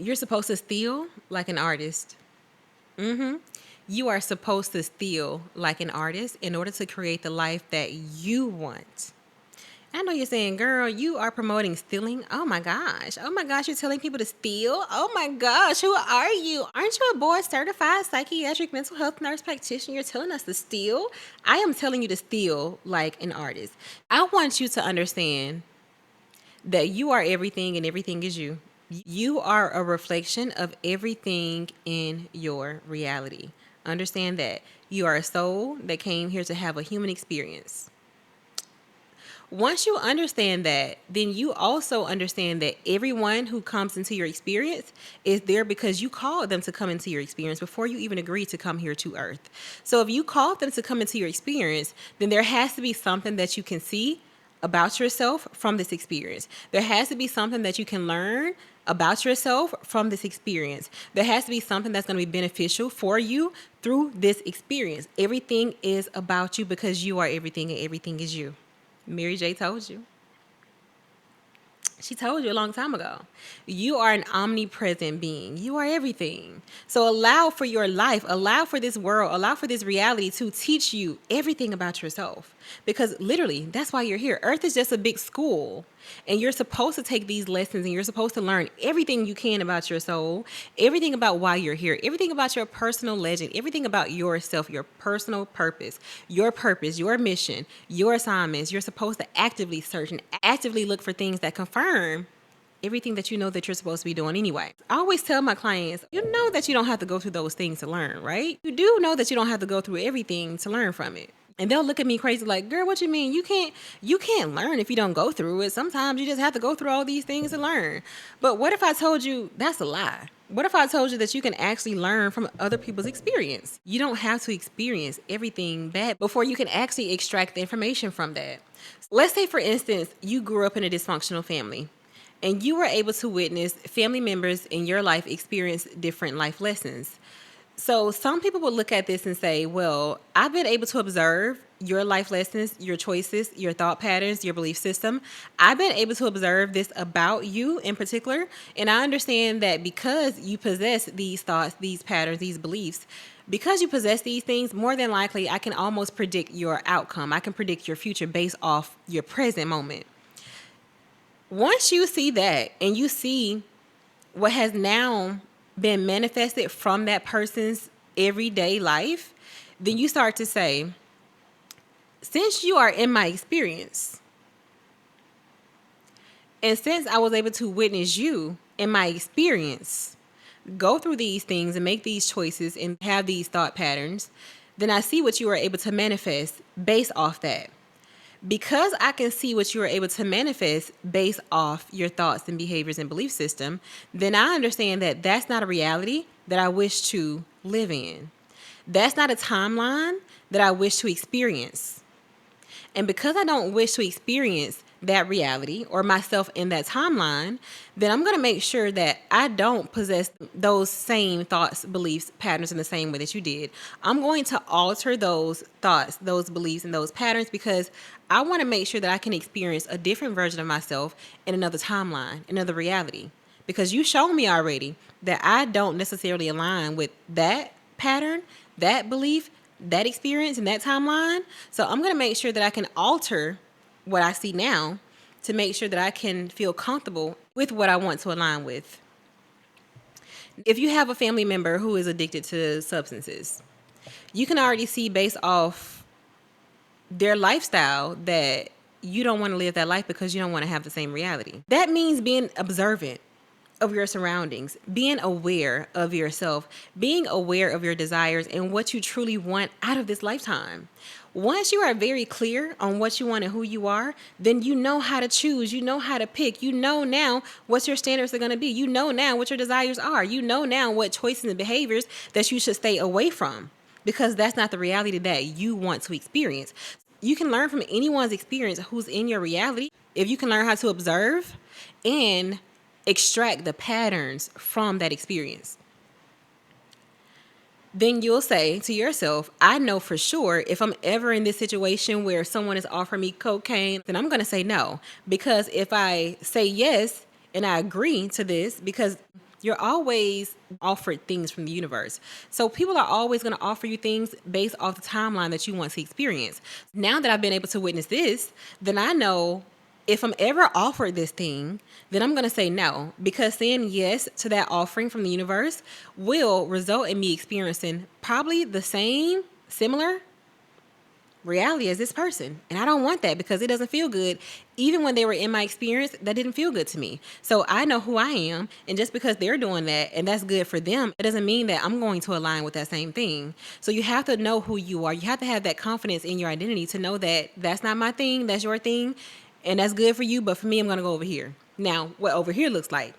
You're supposed to steal like an artist. You are supposed to steal like an artist in order to create the life that you want. I know you're saying, girl, you are promoting stealing. Oh my gosh. Oh my gosh, you're telling people to steal? Oh my gosh, who are you? Aren't you a board certified psychiatric mental health nurse practitioner? You're telling us to steal? I am telling you to steal like an artist. I want you to understand that you are everything and everything is you. You are a reflection of everything in your reality. Understand that. You are a soul that came here to have a human experience. Once you understand that, then you also understand that everyone who comes into your experience is there because you called them to come into your experience before you even agreed to come here to earth. So if you called them to come into your experience, then there has to be something that you can see about yourself from this experience. There has to be something that you can learn about yourself from this experience. There has to be something that's going to be beneficial for you through this experience. Everything is about you because you are everything and everything is you. Mary J told you. She told you a long time ago. You are an omnipresent being. You are everything. So allow for your life, allow for this world, allow for this reality to teach you everything about yourself. Because literally, that's why you're here. Earth is just a big school. And you're supposed to take these lessons and you're supposed to learn everything you can about your soul, everything about why you're here, everything about your personal legend, everything about yourself, your personal purpose, your mission, your assignments. You're supposed to actively search and actively look for things that confirm everything that you know that you're supposed to be doing anyway. I always tell my clients, you know that you don't have to go through those things to learn, right? You do know that you don't have to go through everything to learn from it. And they'll look at me crazy like, girl, what you mean? You can't learn if you don't go through it. Sometimes you just have to go through all these things to learn. But what if I told you that's a lie? What if I told you that you can actually learn from other people's experience? You don't have to experience everything bad before you can actually extract the information from that. Let's say, for instance, you grew up in a dysfunctional family and you were able to witness family members in your life experience different life lessons. So some people will look at this and say, well, I've been able to observe your life lessons, your choices, your thought patterns, your belief system. I've been able to observe this about you in particular. And I understand that because you possess these thoughts, these patterns, these beliefs, because you possess these things, more than likely, I can almost predict your outcome. I can predict your future based off your present moment. Once you see that and you see what has now been manifested from that person's everyday life, then you start to say, since you are in my experience, and since I was able to witness you in my experience, go through these things and make these choices and have these thought patterns, then I see what you are able to manifest based off that. Because I can see what you are able to manifest based off your thoughts and behaviors and belief system, then I understand that that's not a reality that I wish to live in. That's not a timeline that I wish to experience. And because I don't wish to experience that reality or myself in that timeline, then I'm going to make sure that I don't possess those same thoughts, beliefs, patterns in the same way that you did. I'm going to alter those thoughts, those beliefs, and those patterns because I want to make sure that I can experience a different version of myself in another timeline, another reality. Because you showed me already that I don't necessarily align with that pattern, that belief, that experience, and that timeline. So I'm going to make sure that I can alter what I see now to make sure that I can feel comfortable with what I want to align with. If you have a family member who is addicted to substances, you can already see based off their lifestyle that you don't want to live that life because you don't want to have the same reality. That means being observant of your surroundings, being aware of yourself, being aware of your desires and what you truly want out of this lifetime. Once you are very clear on what you want and who you are, then you know how to choose. You know how to pick. You know now what your standards are going to be. You know now what your desires are. You know now what choices and behaviors that you should stay away from because that's not the reality that you want to experience. You can learn from anyone's experience who's in your reality if you can learn how to observe and extract the patterns from that experience. Then you'll say to yourself, I know for sure if I'm ever in this situation where someone is offering me cocaine, then I'm going to say no. Because if I say yes and I agree to this, because You're always offered things from the universe. So people are always going to offer you things based off the timeline that you want to experience. Now that I've been able to witness this, then I know if I'm ever offered this thing, then I'm going to say no, because saying yes to that offering from the universe will result in me experiencing probably the same, similar reality as this person. And I don't want that because it doesn't feel good. Even when they were in my experience, that didn't feel good to me. So I know who I am. And just because they're doing that and that's good for them, it doesn't mean that I'm going to align with that same thing. So you have to know who you are. You have to have that confidence in your identity to know that that's not my thing, that's your thing. And that's good for you. But for me, I'm going to go over here. Now, what over here looks like.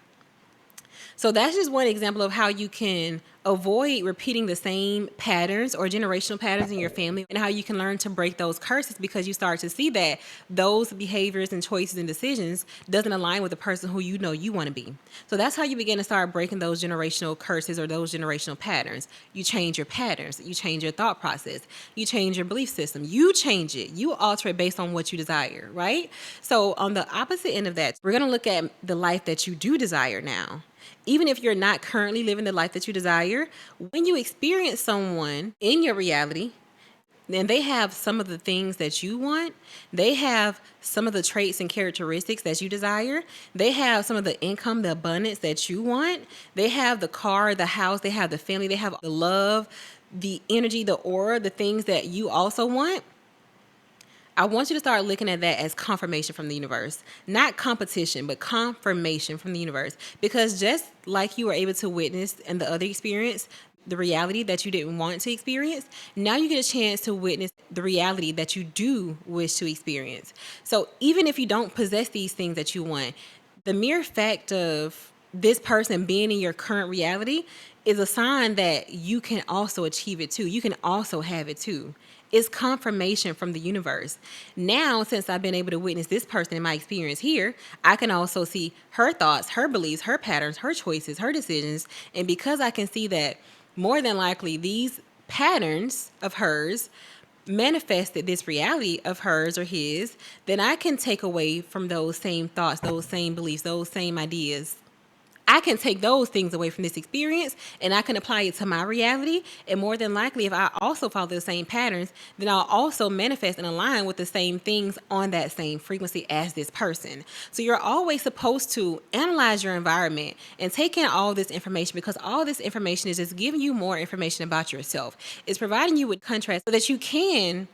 So that's just one example of how you can avoid repeating the same patterns or generational patterns in your family, and how you can learn to break those curses because you start to see that those behaviors and choices and decisions doesn't align with the person who you know you want to be. So that's how you begin to start breaking those generational curses or those generational patterns. You change your patterns, you change your thought process, you change your belief system, you change it, you alter it based on what you desire, right? So on the opposite end of that, we're going to look at the life that you do desire now. Even if you're not currently living the life that you desire, when you experience someone in your reality, and they have some of the things that you want, they have some of the traits and characteristics that you desire, they have some of the income, the abundance that you want, they have the car, the house, they have the family, they have the love, the energy, the aura, the things that you also want. I want you to start looking at that as confirmation from the universe. Not competition, but confirmation from the universe. Because just like you were able to witness in the other experience, the reality that you didn't want to experience, now you get a chance to witness the reality that you do wish to experience. So even if you don't possess these things that you want, the mere fact of this person being in your current reality is a sign that you can also achieve it too. You can also have it too. It's confirmation from the universe. Now, since I've been able to witness this person in my experience here, I can also see her thoughts, her beliefs, her patterns, her choices, her decisions. And because I can see that more than likely these patterns of hers manifested this reality of hers or his, then I can take away from those same thoughts, those same beliefs, those same ideas. I can take those things away from this experience and I can apply it to my reality. And more than likely, if I also follow the same patterns, then I'll also manifest and align with the same things on that same frequency as this person. So you're always supposed to analyze your environment and take in all this information, because all this information is just giving you more information about yourself. It's providing you with contrast so that you can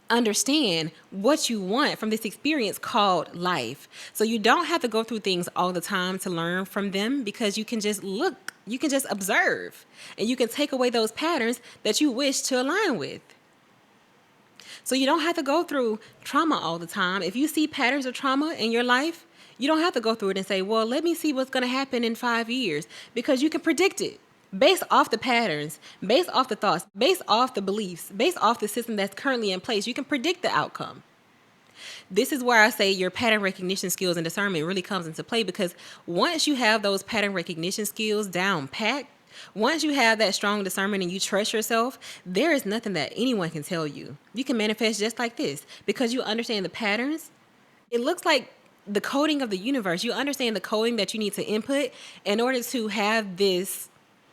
understand what you want from this experience called life. So you don't have to go through things all the time to learn from them, because you can just look, you can just observe, and you can take away those patterns that you wish to align with. So you don't have to go through trauma all the time. If you see patterns of trauma in your life, you don't have to go through it and say, well, let me see what's going to happen in 5 years, because you can predict it. Based off the patterns, based off the thoughts, based off the beliefs, based off the system that's currently in place, you can predict the outcome. This is where I say your pattern recognition skills and discernment really comes into play, because once you have those pattern recognition skills down pat, once you have that strong discernment and you trust yourself, there is nothing that anyone can tell you. You can manifest just like this because you understand the patterns. It looks like the coding of the universe. You understand the coding that you need to input in order to have this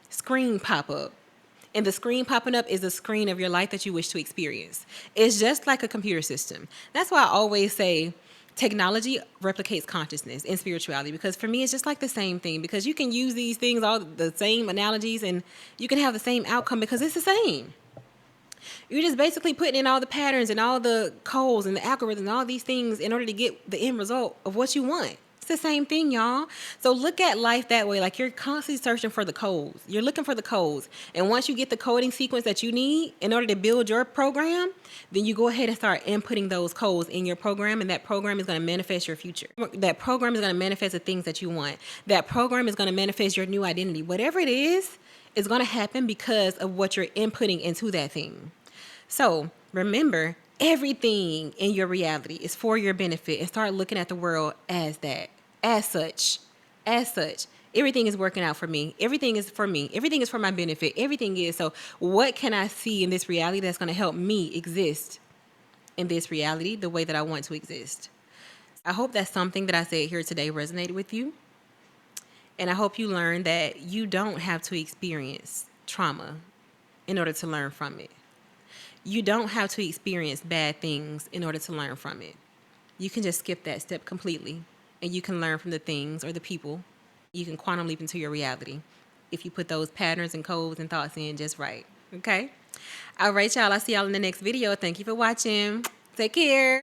screen pop up. And the screen popping up is a screen of your life that you wish to experience. It's just like a computer system. That's why I always say technology replicates consciousness in spirituality, because for me, it's just like the same thing, because you can use these things, all the same analogies, and you can have the same outcome because it's the same. You're just basically putting in all the patterns and all the codes and the algorithms and all these things in order to get the end result of what you want. It's the same thing, y'all. So look at life that way. Like, you're constantly searching for the codes. You're looking for the codes. And once you get the coding sequence that you need in order to build your program, then you go ahead and start inputting those codes in your program, and that program is going to manifest your future. That program is going to manifest the things that you want. That program is going to manifest your new identity. Whatever it is going to happen because of what you're inputting into that thing. So remember, everything in your reality is for your benefit, and start looking at the world as that. As such, everything is working out for me. Everything is for me. Everything is for my benefit. Everything is. So what can I see in this reality that's going to help me exist in this reality the way that I want to exist? I hope that something that I said here today resonated with you. And I hope you learn that you don't have to experience trauma in order to learn from it. You don't have to experience bad things in order to learn from it. You can just skip that step completely and you can learn from the things or the people. You can quantum leap into your reality if you put those patterns and codes and thoughts in just right. Okay? All right, y'all. I'll see y'all in the next video. Thank you for watching. Take care.